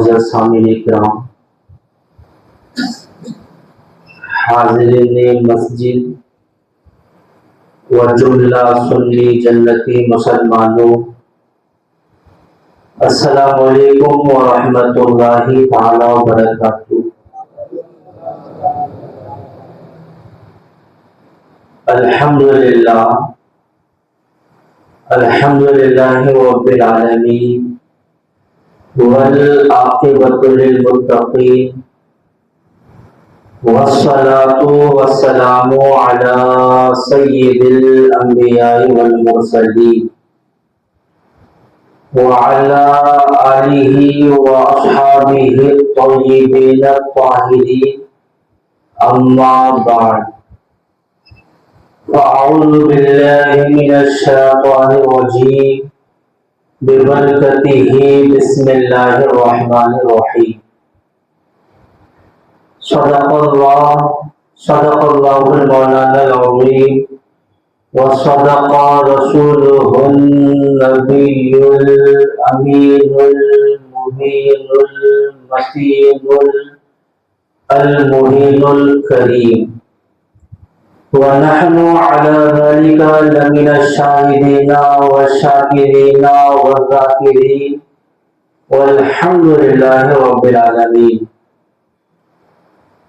معزز سامعین کرام، حاضرین مسجد و جملہ سنی جنتی مسلمانوں، السلام علیکم ورحمۃ اللہ تعالی وبرکاتہ۔ الحمدللہ رب العالمین والعاقبۃ للمتقین والصلاۃ والسلام علی سید الانبیاء والمرسلین وعلی آلہ واصحابہ الطیبین الطاہرین، اما بعد، فاعوذ باللہ من الشیطان الرجیم ببرکتہ بسم اللہ الرحمن الرحیم۔ صدق اللہ المولانا العظیم وصدق رسولہ النبی الامین المبین المتین المہین الکریم، ونحن على ذلك لمن الشاهدين والشاكرين والذاكرين والحمد لله رب العالمين۔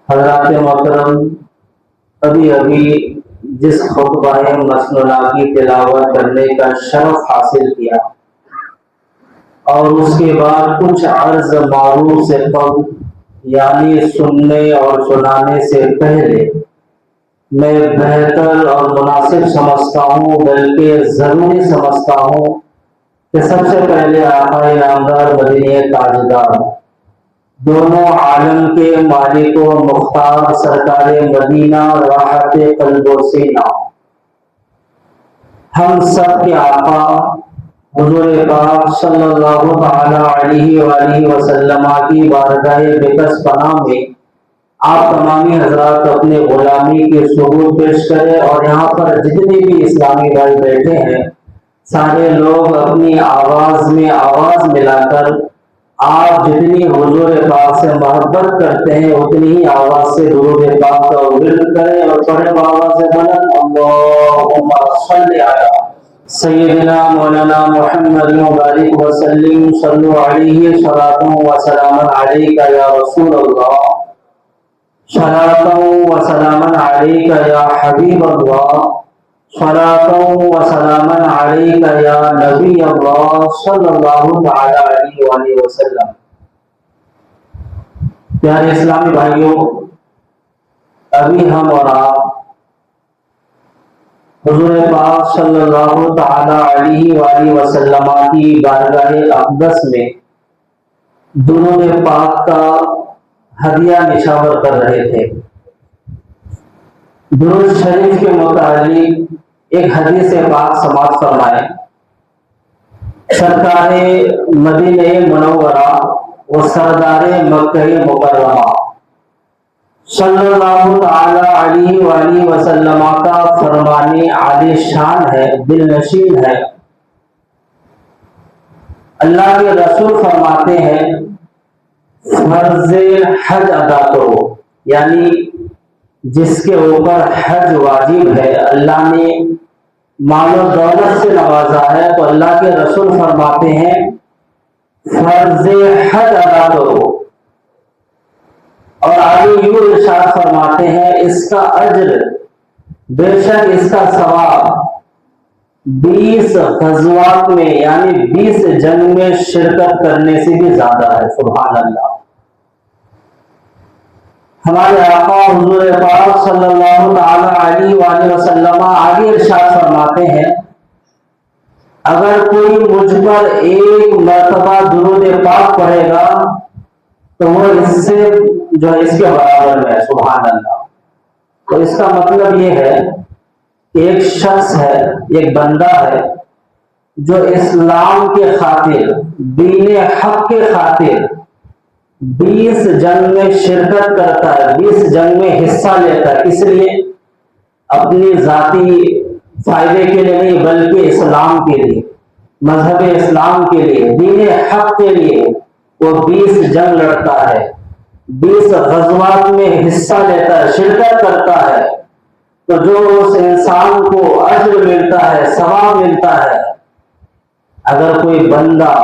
حضرات محترم، ابھی جس خطبہ مسنونہ کی تلاوت کرنے کا شرف حاصل کیا اور اس کے بعد کچھ عرض معروف سے قبل، یعنی سننے اور سنانے سے پہلے، میں بہتر اور مناسب سمجھتا ہوں، بلکہ ضروری سمجھتا ہوں کہ سب سے پہلے آقا نامدار مدینہ تاجدار، دونوں عالم کے مالک و مختار سرکار مدینہ راحت قلب و سینہ، ہم سب کے آقا حضور پاک صلی اللہ تعالی علیہ وآلہ وسلم کی بارگاہ بکس پناہ میں آپ تمامی حضرات اپنے غلامی کے ثبوت پیش کریں، اور یہاں پر جتنے بھی اسلامی بھائی بیٹھے ہیں سارے لوگ اپنی آواز میں آواز ملا کر آپ جتنی حضور پاک سے محبت کرتے ہیں اتنی ہی آواز سے درود پاک کا ورد کریں اور پڑھیں آواز بلند، اللہم صلی علی سیدنا مولانا محمد مبارک وسلم، صلو علیہ صلاۃ و سلام علیک یا رسول اللہ، صلاۃ و سلام علیک یا حبیب اللہ، صلاۃ و سلام علیک یا نبی اللہ صلی اللہ تعالی علیہ وآلہ وسلم۔ پیارے اسلامی بھائیوں، ابھی ہم اور آپ حضور پاک صلی اللہ تعالی علیہ وآلہ وسلم کی بارگاہ اقدس میں درود پاک کا ہدیہ نشاور کر رہے تھے۔ درود شریف کے متعلق ایک حدیث پاک سماعت فرمائیں۔ سرکار مدینہ منورہ و سردار مکہ مکرمہ صلی اللہ تعالی علیہ وآلہ وسلم کا فرمان عالی شان ہے، دل نشین ہے۔ اللہ کے رسول فرماتے ہیں فرض حج ادا کرو، یعنی جس کے اوپر حج واجب ہے، اللہ نے مال و دولت سے نوازا ہے، تو اللہ کے رسول فرماتے ہیں فرض حج ادا کرو، اور آگے یوں ارشاد فرماتے ہیں اس کا اجر، بے شک اس کا ثواب 20 غزوات میں یعنی 20 جنگ میں شرکت کرنے سے بھی زیادہ ہے۔ سبحان اللہ۔ ہمارے آقا حضور پاک صلی اللہ تعالی علیہ وآلہ وسلم آگے ارشاد فرماتے ہیں اگر کوئی مجھ پر ایک مرتبہ درود پاک پڑھے گا تو وہ اس سے جو اس کے برابر ہے۔ سبحان اللہ۔ تو اس کا مطلب یہ ہے کہ ایک شخص ہے، ایک بندہ ہے جو اسلام کے خاطر، دین حق کے خاطر 20 جنگ میں شرکت کرتا ہے، 20 جنگ میں حصہ لیتا ہے، اس لیے اپنی ذاتی فائدے کے لیے نہیں بلکہ اسلام کے لیے، مذہب اسلام کے لیے، دین حق کے لیے وہ 20 جنگ لڑتا ہے، 20 غزوات میں حصہ لیتا ہے، شرکت کرتا ہے، تو جو اس انسان کو اجر ملتا ہے، ثواب ملتا ہے، اگر کوئی بندہ،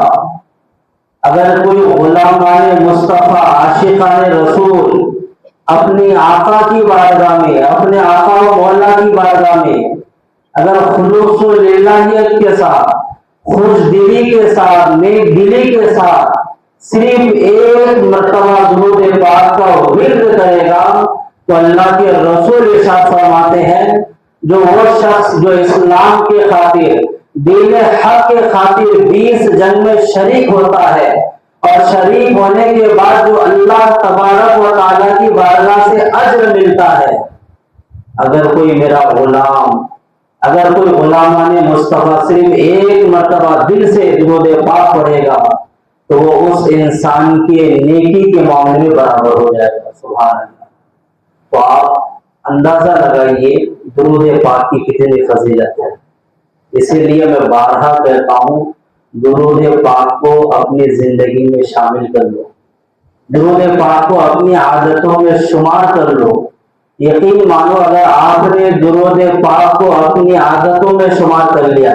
اگر کوئی غلامان مصطفیٰ عاشقان رسول اپنی آقا کی بارگاہ میں، اپنے آقا و مولا کی بارگاہ میں اگر خلوص و للہیت کے ساتھ، خوش دلی کے ساتھ، نیک دلی کے ساتھ صرف ایک مرتبہ درود پاک کا ورد کرے گا تو اللہ کے رسول ارشاد فرماتے ہیں جو وہ شخص جو اسلام کے خاطر، دین حق کے خاطر 20 جنگ میں شریک ہوتا ہے اور شریک ہونے کے بعد جو اللہ تبارک و تعالیٰ کی بارگاہ سے اجر ملتا ہے، اگر کوئی میرا غلام، اگر کوئی غلامان مصطفیٰ صرف ایک مرتبہ دل سے درود پاک پڑھے گا تو وہ اس انسان کے نیکی کے معاملے میں برابر ہو جائے گا۔ سبحان اللہ۔ تو آپ اندازہ لگائیے درود پاک کی کتنی فضیلت ہے۔ اسی لیے میں بارہا کہتا ہوں درود پاک کو اپنی زندگی میں شامل کر لو، درود پاک کو اپنی عادتوں میں شمار کر لو۔ یقین مانو اگر آپ نے درود پاک کو اپنی عادتوں میں شمار کر لیا،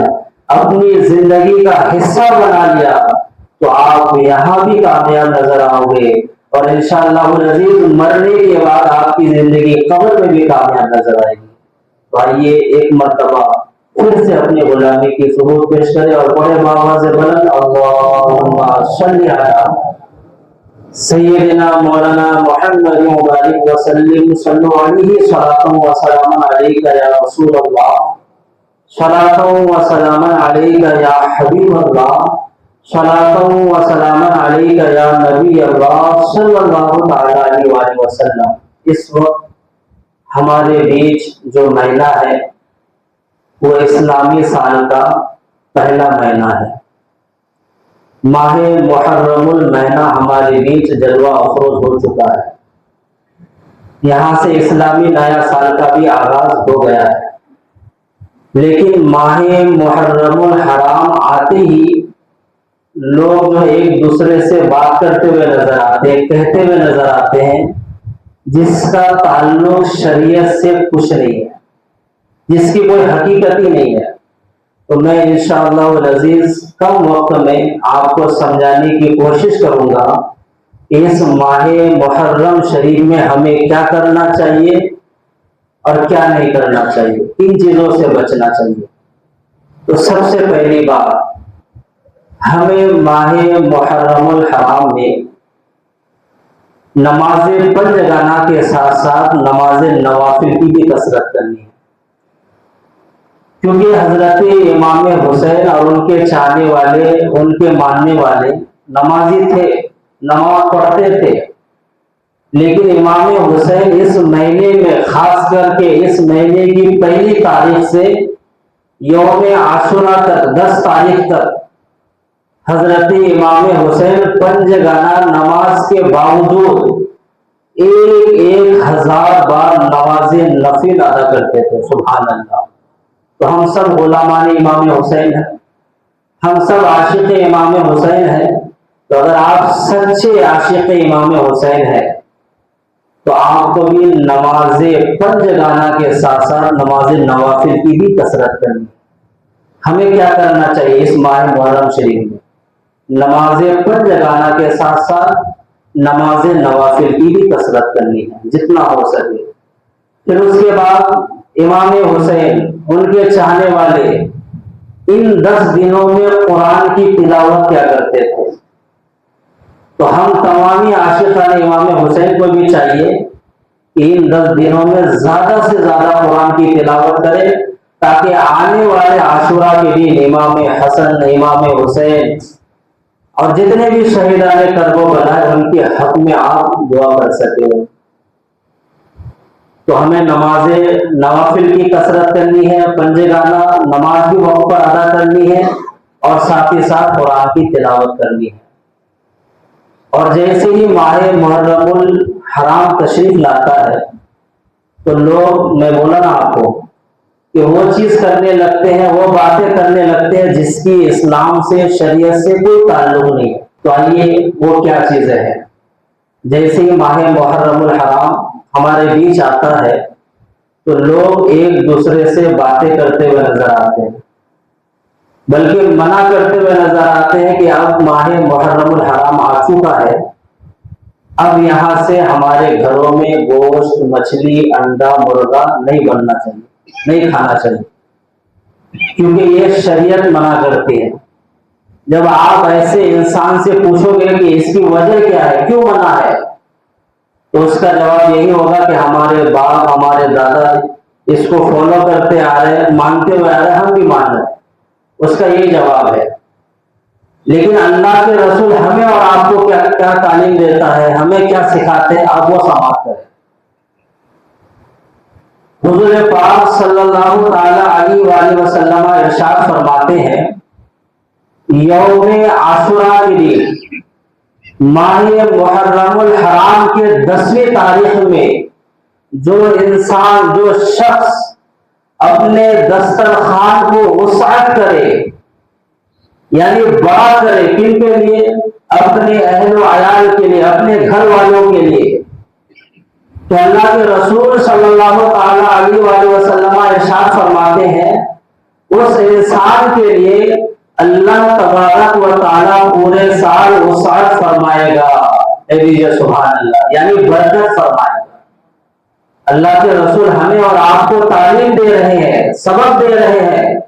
اپنی زندگی کا حصہ بنا لیا تو آپ یہاں بھی کامیاب نظر آؤ گے اور انشاءاللہ العزیز مرنے کے بعد آپ کی زندگی قبر میں بھی کامیاب نظر آئے گی۔ تو آئیے ایک مرتبہ پھر سے اپنی غلامی کی ثبوت پیش کرے اور پڑھے بآواز بلند اللہم صلی علی سیدنا مولانا محمد مبارک وسلم صلو علیہ صلاۃ و سلام علیک یا رسول اللہ، صلاۃ و سلام علیک یا حبیب اللہ، صلاۃ و سلام علیک یا نبی اللہ صلی اللہ تعالی علیہ وآلہ وسلم۔ اس وقت ہمارے بیچ جو مہینہ ہے وہ اسلامی سال کا پہلا مہینہ ہے۔ ماہ محرم المہینہ ہمارے بیچ جلوہ افروز ہو چکا ہے، یہاں سے اسلامی نیا سال کا بھی آغاز ہو گیا ہے، لیکن ماہ محرم الحرام آتے ہی لوگ جو ایک دوسرے سے بات کرتے ہوئے نظر آتے ہیں، کہتے ہوئے نظر آتے ہیں جس کا تعلق شریعت سے کچھ نہیں ہے، جس کی کوئی حقیقت ہی نہیں ہے۔ تو میں انشاءاللہ العزیز کم وقت میں آپ کو سمجھانے کی کوشش کروں گا اس ماہ محرم شریف میں ہمیں کیا کرنا چاہیے اور کیا نہیں کرنا چاہیے، کن چیزوں سے بچنا چاہیے۔ تو سب سے پہلی بات، ہمیں ماہ محرم الحرام میں نماز پنجگانہ کے ساتھ ساتھ نماز نوافل کی بھی کثرت کرنی ہے، کیونکہ حضرت امام حسین اور ان کے چاہنے والے، ان کے ماننے والے نمازی تھے، نماز پڑھتے تھے، لیکن امام حسین اس مہینے میں، خاص کر کے اس مہینے کی پہلی تاریخ سے یوم عاشورہ تک 10 تاریخ تک حضرت امام حسین پنجگانہ نماز کے باوجود 1000 بار نماز نفل ادا کرتے تھے۔ سبحان اللہ۔ تو ہم سب غلامان امام حسین ہیں، ہم سب عاشق امام حسین ہیں، تو اگر آپ سچے عاشق امام حسین ہیں تو آپ کو بھی نماز پنجگانہ کے ساتھ ساتھ نماز نوافل کی بھی کثرت کرنی ہے۔ ہمیں کیا کرنا چاہیے اس ماہ محرم شریف میں؟ نماز پنجگانہ کے ساتھ ساتھ نماز نوافل کی بھی کثرت کرنی ہے جتنا ہو سکے۔ پھر اس کے بعد امام حسین، ان کے چاہنے والے ان 10 دنوں میں قرآن کی تلاوت کیا کرتے تھے، تو ہم تمامی عاشقان امام حسین کو بھی چاہیے کہ ان 10 دنوں میں زیادہ سے زیادہ قرآن کی تلاوت کریں تاکہ آنے والے عاشورہ کے دن امام حسن، امام حسین اور جتنے بھی شہیدان کربلا بنائے ان کے حق میں آپ دعا کر سکیں۔ تو ہمیں نماز نوافل کی کثرت کرنی ہے، پنجگانہ نماز بھی وقت پر ادا کرنی ہے اور ساتھ ہی ساتھ قرآن کی تلاوت کرنی ہے۔ اور جیسے ہی ماہ محرم الحرام تشریف لاتا ہے تو لوگ، میں بولا نا آپ کو کہ وہ چیز کرنے لگتے ہیں، وہ باتیں کرنے لگتے ہیں جس کی اسلام سے، شریعت سے کوئی تعلق نہیں ہے۔ تو آئیے وہ کیا چیزیں ہیں۔ جیسے ماہ محرم الحرام ہمارے بیچ آتا ہے تو لوگ ایک دوسرے سے باتیں کرتے ہوئے نظر آتے ہیں، بلکہ منع کرتے ہوئے نظر آتے ہیں کہ اب ماہ محرم الحرام آ چکا ہے، اب یہاں سے ہمارے گھروں میں گوشت، مچھلی، انڈا، مرغا نہیں بننا چاہیے، نہیں کھانا چاہیے، کیونکہ یہ شریعت منع کرتی ہے۔ جب آپ ایسے انسان سے پوچھو گے کہ اس کی وجہ کیا ہے، کیوں منع ہے، تو اس کا جواب یہی ہوگا کہ ہمارے باپ، ہمارے دادا اس کو فالو کرتے آ رہے ہیں، مانتے ہوئے آ رہے ہیں، ہم بھی مان رہے ہیں۔ اس کا یہی جواب ہے۔ لیکن اللہ کے رسول ہمیں اور آپ کو کیا تعلیم دیتا ہے، ہمیں کیا سکھاتے ہیں، آپ وہ سماعت کریں۔ حضور پاک صلی اللہ تعالی علیہ وآلہ وسلم ارشاد فرماتے ہیں، یوم عاشوراء کے دن، ماہ محرم الحرام کے 10ویں تاریخ میں جو انسان، جو شخص اپنے دسترخوان کو وسعت کرے، یعنی بڑا کرے، کن کے لیے؟ اپنے اہل و عیال کے لیے، اپنے گھر والوں کے لیے، تو اللہ کے رسول صلی اللہ تعالی علیہ وآلہ وسلم ارشاد فرماتے ہیں اس انسان کے لیے اللہ تبارک و تعالی پورے سال وسعت فرمائے گا، سبحان اللہ، یعنی برکت فرمائے گا۔ اللہ کے رسول ہمیں اور آپ کو تعلیم دے رہے ہیں، سبق دے رہے ہیں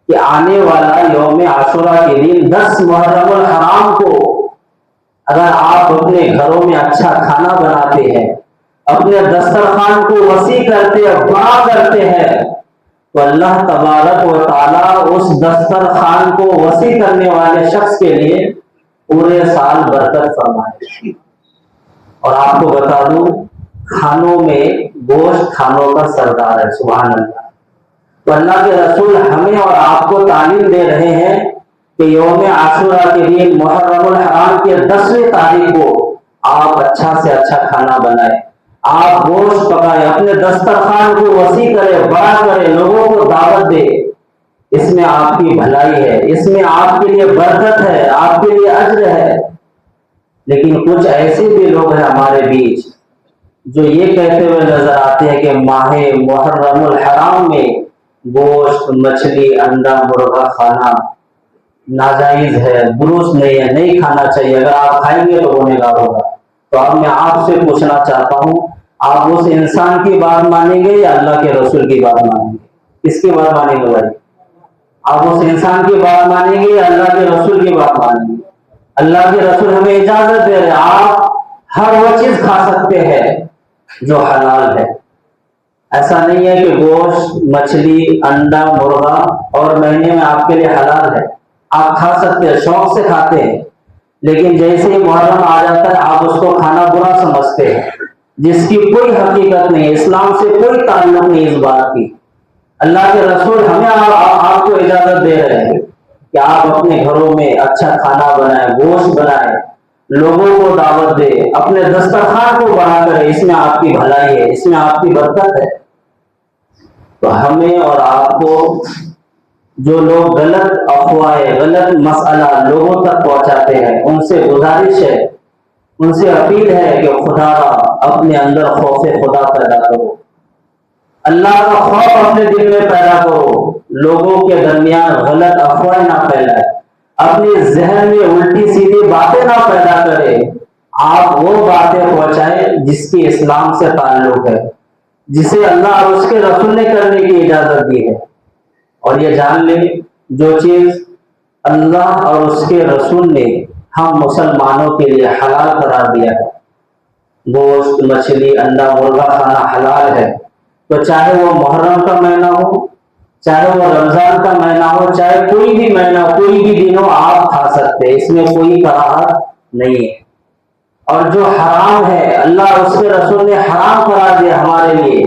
کہ آنے والا یوم عاشوراء کے دن 10 محرم الحرام کو اگر آپ اپنے گھروں میں اچھا کھانا بناتے ہیں، اپنے دسترخوان کو وسیع کرتے ہیں، بڑا کرتے ہیں، تو اللہ تبارک و تعالی اس دسترخوان کو وسیع کرنے والے شخص کے لیے پورے سال برکت فرمائے۔ اور آپ کو بتا دوں، کھانوں میں گوشت کھانوں کا سردار ہے، سبحان اللہ۔ تو اللہ کے رسول ہمیں اور آپ کو تعلیم دے رہے ہیں کہ یوم عاشوراء کے دن، محرم الحرام کے 10ویں تاریخ کو آپ اچھا سے اچھا کھانا بنائیں، آپ گوشت پکائیں، اپنے دسترخوان کو وسیع کریں، بڑا کریں، لوگوں کو دعوت دیں۔ اس میں آپ کی بھلائی ہے، اس میں آپ کے لیے برکت ہے، آپ کے لیے اجر ہے۔ لیکن کچھ ایسے بھی لوگ ہیں ہمارے بیچ جو یہ کہتے ہوئے نظر آتے ہیں کہ ماہ محرم الحرام میں گوشت، مچھلی، انڈا، مرغا کھانا ناجائز ہے، درست نہیں ہے، نہیں کھانا چاہیے، اگر آپ کھائیں گے تو گنہگار ہوگا۔ تو اب میں آپ سے پوچھنا چاہتا ہوں، آپ اس انسان کی بات مانیں گے یا اللہ کے رسول کی بات مانیں گے؟ کس کی بات مانیں گے بھائی؟ آپ اس انسان کی بات مانیں گے یا اللہ کے رسول کی بات مانیں گے؟ اللہ کے رسول ہمیں اجازت دے رہے ہیں، آپ ہر وہ چیز کھا سکتے ہیں جو حلال ہے۔ ایسا نہیں ہے کہ گوشت، مچھلی، انڈا، مرغا اور مہینے میں آپ کے لیے حلال ہے، آپ کھا سکتے ہیں، شوق سے کھاتے ہیں، لیکن جیسے ہی محرم آ جاتا ہے آپ اس کو کھانا برا سمجھتے ہیں، جس کی کوئی حقیقت نہیں ہے، اسلام سے کوئی تعلق نہیں اس بات کی۔ اللہ کے رسول ہمیں آپ کو اجازت دے رہے ہیں کہ آپ اپنے گھروں میں اچھا کھانا بنائیں، گوشت بنائیں، لوگوں کو دعوت دے، اپنے دسترخوان کو بڑا کرے، اس میں آپ کی بھلائی ہے، اس میں آپ کی برکت ہے۔ تو ہمیں اور آپ کو جو لوگ غلط افواہیں، غلط مسئلہ لوگوں تک پہنچاتے ہیں، ان سے گزارش ہے، ان سے اپیل ہے کہ خدا اپنے اندر خوف خدا پیدا کرو، اللہ کا خوف اپنے دل میں پیدا کرو، لوگوں کے درمیان غلط افواہیں نہ پھیلائے، اپنے ذہن میں الٹی سیدھی باتیں نہ پیدا کرے، آپ وہ باتیں پہنچائیں جس کی اسلام سے تعلق ہے، جسے اللہ اور اس کے رسول نے کرنے کی اجازت دی ہے۔ اور یہ جان لیں، جو چیز اللہ اور اس کے رسول نے ہم مسلمانوں کے لیے حلال قرار دیا ہے، گوشت، مچھلی، انڈا، مرغا کھانا حلال ہے، تو چاہے وہ محرم کا مہینہ ہو، چاہے وہ رمضان کا مہینہ ہو، چاہے کوئی بھی مہینہ، کوئی بھی دن ہو، آپ کھا سکتے ہیں، اس میں کوئی کراہت نہیں ہے۔ اور جو حرام ہے، اللہ اور اس کے رسول نے حرام قرار دیا ہمارے لیے،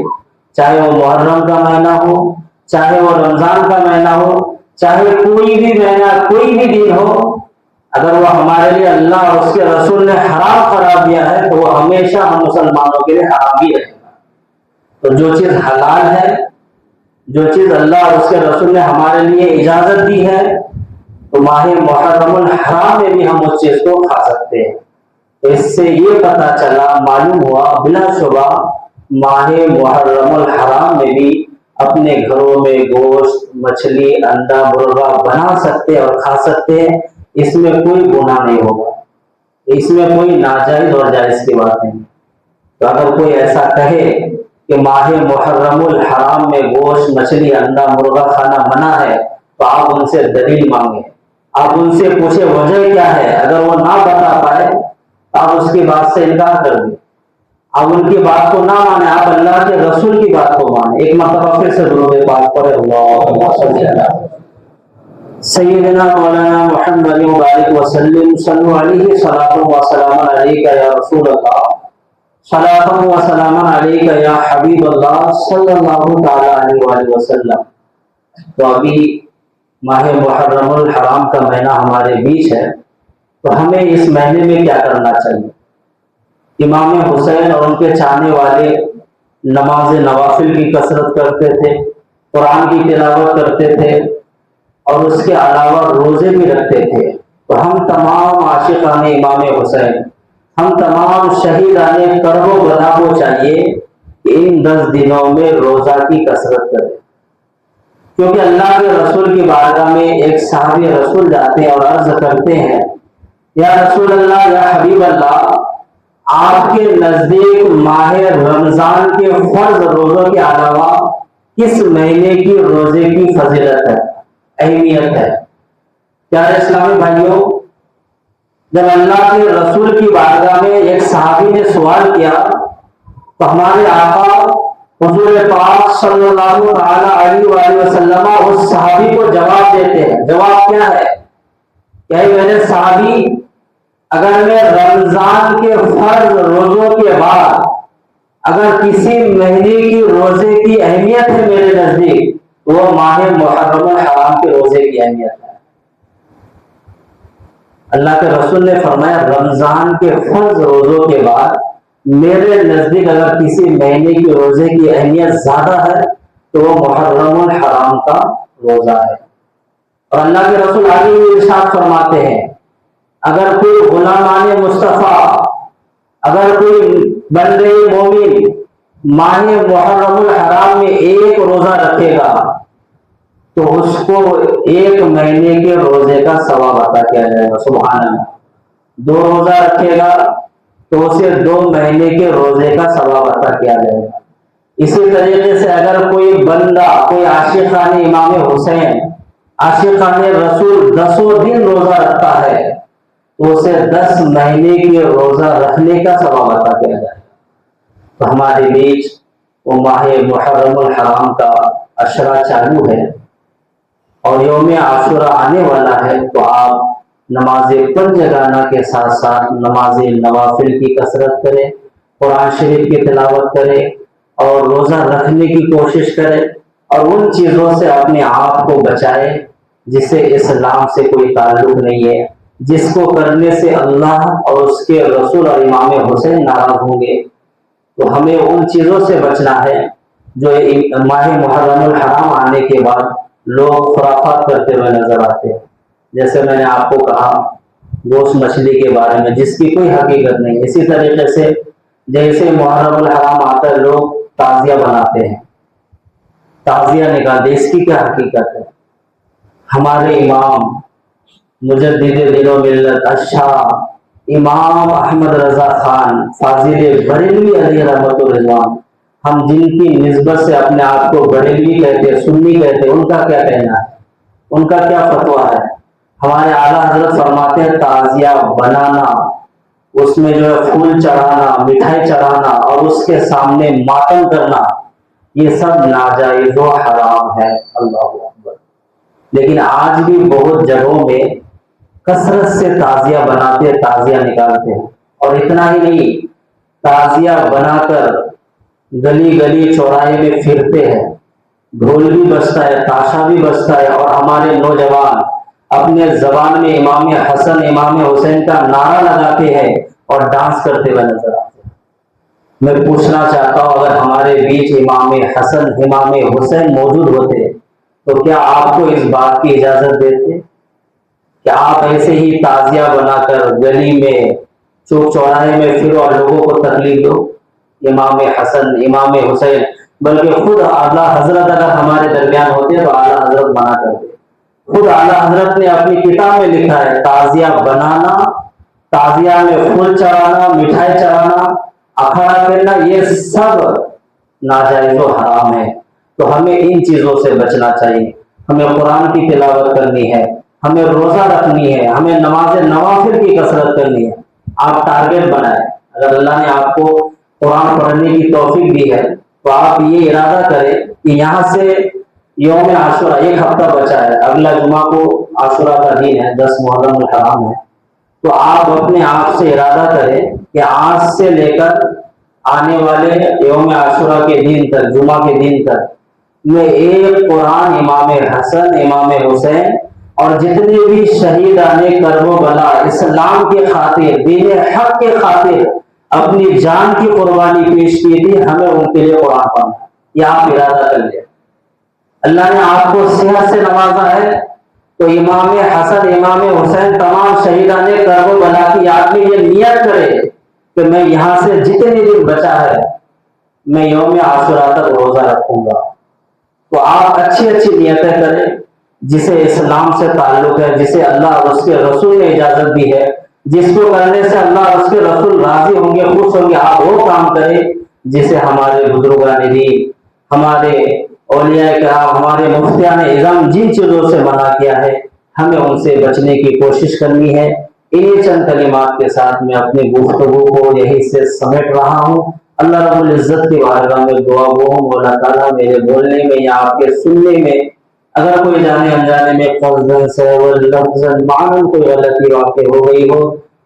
چاہے وہ محرم کا مہینہ ہو، چاہے وہ رمضان کا مہینہ ہو، چاہے کوئی بھی مہینہ، کوئی بھی دن ہو، اگر وہ ہمارے لیے اللہ اور اس کے رسول نے حرام قرار دیا ہے تو وہ ہمیشہ ہم مسلمانوں کے لیے حرام ہی رہے گا۔ تو جو چیز حلال ہے، جو چیز اللہ اور اس کے رسول نے ہمارے لیے اجازت دی ہے، تو ماہ محرم الحرام میں بھی ہم اس چیز کو کھا سکتے ہیں۔ تو اس سے یہ پتہ چلا، معلوم ہوا بلا شبہ ماہ محرم الحرام میں بھی اپنے گھروں میں گوشت، مچھلی، انڈا، مرغا بنا سکتے اور کھا سکتے ہیں، اس میں کوئی گناہ نہیں ہوگا، اس میں کوئی ناجائز اور جائز کی بات نہیں۔ تو اگر کوئی ایسا کہے کہ ماہ محرم الحرام میں گوشت، مچھلی، انڈا، مرغا کھانا منع ہے، تو آپ ان سے دلیل مانگیں، آپ ان سے پوچھیں وجہ کیا ہے۔ اگر وہ نہ بتا پائے تو آپ اس کی بات سے انکار کر دیں، آپ ان کی بات کو نہ مانیں، آپ اللہ کے رسول کی بات کو مانیں۔ ایک مرتبہ پھر سے درود پاک پڑھے، اللہم صلی علی سیدنا مولانا محمد وبارک وسلم، صلو علیہ صلاۃ و سلام علیک یا رسول اللہ، صلاۃ و سلام علیک یا حبیب اللہ صلی اللہ تعالی علیہ وآلہ وسلم۔ تو ابھی ماہ محرم الحرام کا مہینہ ہمارے بیچ ہے، تو ہمیں اس مہینے میں کیا کرنا چاہیے؟ امام حسین اور ان کے چاہنے والے نماز نوافل کی کثرت کرتے تھے، قرآن کی تلاوت کرتے تھے، اور اس کے علاوہ روزے بھی رکھتے تھے۔ تو ہم تمام عاشقان امام حسین، ہم تمام شہیدان کرب و بلا کو چاہیے کہ ان 10 دنوں میں روزہ کی کثرت کریں، کیونکہ اللہ کے رسول کی بارگاہ میں ایک صحابی رسول جاتے ہیں اور عرض کرتے ہیں، یا رسول اللہ، یا حبیب اللہ، آپ کے نزدیک ماہ رمضان کے فرض روزوں کے علاوہ کس مہینے کی روزے کی فضیلت ہے، اہمیت ہے؟ پیارے اسلامی بھائیوں، جب اللہ کے رسول کی بارگاہ میں ایک صحابی نے سوال کیا تو ہمارے آقا حضور پاک صلی اللہ تعالی علیہ وآلہ وسلم اس صحابی کو جواب دیتے ہیں۔ جواب کیا ہے کہ میرے صحابی، اگر میں رمضان کے فرض روزوں کے بعد اگر کسی مہینے کی روزے کی اہمیت ہے میرے نزدیک، تو وہ ماہ محرم الحرام کے روزے کی اہمیت ہے۔ اللہ کے رسول نے فرمایا، رمضان کے فرض روزوں کے بعد میرے نزدیک اگر کسی مہینے کی روزے کی اہمیت زیادہ ہے تو وہ محرم الحرام کا روزہ ہے۔ اور اللہ کے رسول آگے بھی ارشاد فرماتے ہیں، اگر کوئی غلامان مصطفیٰ، اگر کوئی بندے مومن ماہ محرم الحرام میں ایک روزہ رکھے گا تو اس کو ایک مہینے کے روزے کا ثواب عطا کیا جائے گا۔ سبحان اللہ۔ 2 روزہ رکھے گا تو اسے 2 مہینے کے روزے کا ثواب عطا کیا جائے گا۔ اسی طریقے سے اگر کوئی بندہ، کوئی عاشقان امام حسین، عاشقان رسول 10 دن روزہ رکھتا ہے تو اسے 10 مہینے کے روزہ رکھنے کا ثواب عطا کیا جائے گا۔ تو ہمارے بیچ وہ ماہ محرم الحرام کا عشرہ چالو ہے اور یوم عاشورہ آنے والا ہے، تو آپ نماز پنجگانہ کے ساتھ ساتھ نماز نوافل کی کثرت کریں، قرآن شریف کی تلاوت کریں اور روزہ رکھنے کی کوشش کریں، اور ان چیزوں سے اپنے آپ کو بچائیں جس سے اسلام سے کوئی تعلق نہیں ہے، جس کو کرنے سے اللہ اور اس کے رسول اور امام حسین ناراض ہوں گے۔ تو ہمیں ان چیزوں سے بچنا ہے جو ماہ محرم الحرام آنے کے بعد لوگ خرافات کرتے ہوئے نظر آتے ہیں۔ جیسے میں نے آپ کو کہا گوشت مچھلی کے بارے میں، جس کی کوئی حقیقت نہیں۔ اسی طریقے سے جیسے محرم الحرام آتا ہے لوگ تعزیہ بناتے ہیں، تعزیہ نکالتے، اس کی کیا حقیقت ہے؟ ہمارے امام مجدد دین و ملت اشاہ امام احمد رضا خان فاضل بریلوی علیہ رحمۃ الرضوان، ہم جن کی نسبت سے اپنے آپ کو بریلوی کہتے، سنی کہتے، ان کا کیا کہنا ہے، ان کا کیا فتویٰ ہے؟ ہمارے اعلیٰ حضرت فرماتے ہیں تعزیہ بنانا، اس میں جو ہے پھول چڑھانا، مٹھائی چڑھانا اور اس کے سامنے ماتم کرنا، یہ سب ناجائز و حرام ہے۔ اللہ اکبر۔ لیکن آج بھی بہت جگہوں میں کثرت سے تعزیہ بناتے، تعزیہ نکالتے ہیں، اور اتنا ہی نہیں، تعزیہ بنا کر گلی گلی چوراہے میں پھرتے ہیں، ڈھول بھی بجتا ہے، تاشا بھی بجتا ہے، اور ہمارے نوجوان اپنے زبان میں امام حسن امام حسین کا نعرہ لگاتے ہیں اور ڈانس کرتے ہوئے نظر آتے ہیں۔ میں پوچھنا چاہتا ہوں، اگر ہمارے بیچ امام حسن امام حسین موجود ہوتے تو کیا آپ کو اس بات کی اجازت دیتے؟ کہ آپ ایسے ہی تعزیہ بنا کر گلی میں چوک چوراہے میں پھرو اور لوگوں کو تکلیف دو؟ امام حسن امام حسین، بلکہ خود اعلیٰ حضرت اگر ہمارے درمیان ہوتے تو اعلیٰ حضرت بنا کرتے۔ خود اعلیٰ حضرت نے اپنی کتاب میں لکھا ہے تعزیہ بنانا، تعزیہ میں پھول چڑھانا، مٹھائی چڑھانا، اکھڑا کرنا، یہ سب ناجائز و حرام ہے۔ تو ہمیں ان چیزوں سے بچنا چاہیے۔ ہمیں قرآن کی تلاوت کرنی ہے، ہمیں روزہ رکھنی ہے، ہمیں نماز نوافل کی کثرت کرنی ہے۔ آپ ٹارگیٹ بنائیں، اگر اللہ نے آپ کو قرآن پڑھنے کی توفیق دی ہے تو آپ یہ ارادہ کریں کہ یہاں سے یوم عاشورہ ایک ہفتہ بچا ہے، اگلا جمعہ کو عاشورہ کا دن ہے، 10 محرم الحرام ہے، تو آپ اپنے آپ سے ارادہ کریں کہ آج سے لے کر آنے والے یوم عاشورہ کے دن تک، جمعہ کے دن تک میں ایک قرآن امام حسن امام حسین اور جتنے بھی شہیدان کرب و بلا اسلام کے خاطر، دین حق کے خاطر اپنی جان کی قربانی پیش کی تھی، ہمیں ان کے لیے قرآن پڑھنا ہے۔ یہ آپ ارادہ کر لیں۔ اللہ نے آپ کو صحت سے نوازا ہے تو امام حسن امام حسین تمام شہیدان کرب و بلا کی یاد میں یہ نیت کرے کہ میں یہاں سے جتنے دن بچا ہے میں یوم عاشورہ تک روزہ رکھوں گا۔ تو آپ اچھی اچھی نیتیں کریں، جسے اسلام سے تعلق ہے، جسے اللہ اور اس کے رسول نے اجازت دی ہے، جس کو کرنے سے اللہ اور اس کے رسول راضی ہوں گے، خوش ہوں گے، آپ وہ کام کریں جسے ہمارے بزرگان دین، ہمارے اولیاء کرام، ہمارے مفتیان اعظم جن چیزوں سے منع کیا ہے ہمیں ان سے بچنے کی کوشش کرنی ہے۔ انہی چند کلمات کے ساتھ میں اپنی گفتگو کو یہی سے سمیٹ رہا ہوں۔ اللہ رب العزت کی بارگاہ میں دعا گو ہوں، مولا تعالیٰ میرے بولنے میں یا آپ کے سننے میں اگر کوئی جانے انجانے میں قصداً سہواً لفظاً معناً کوئی غلطی واقع ہو گئی ہو،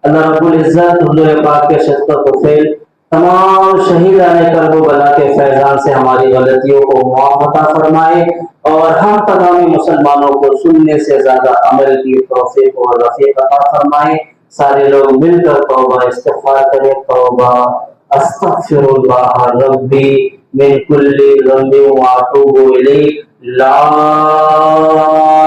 اللہ رب العزت حضور پاک کے شفقت و فیض تمام شہیدان کرب و بلا کے فیضان سے ہماری غلطیوں کو معاف عطا فرمائے اور ہم تمام مسلمانوں کو سننے سے زیادہ عمل کی توفیق و رفیق عطا فرمائے۔ سارے لوگ مل کر توبہ استغفار کریں۔ توبہ استغفر اللہ ربی من کل ذنب واتوب الیہ، لا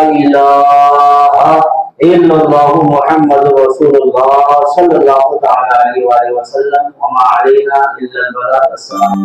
الہ الا اللہ محمد رسول اللہ صلی اللہ تعالی علیہ وآلہ وسلم، وما علینا الا البلاغ۔ السلام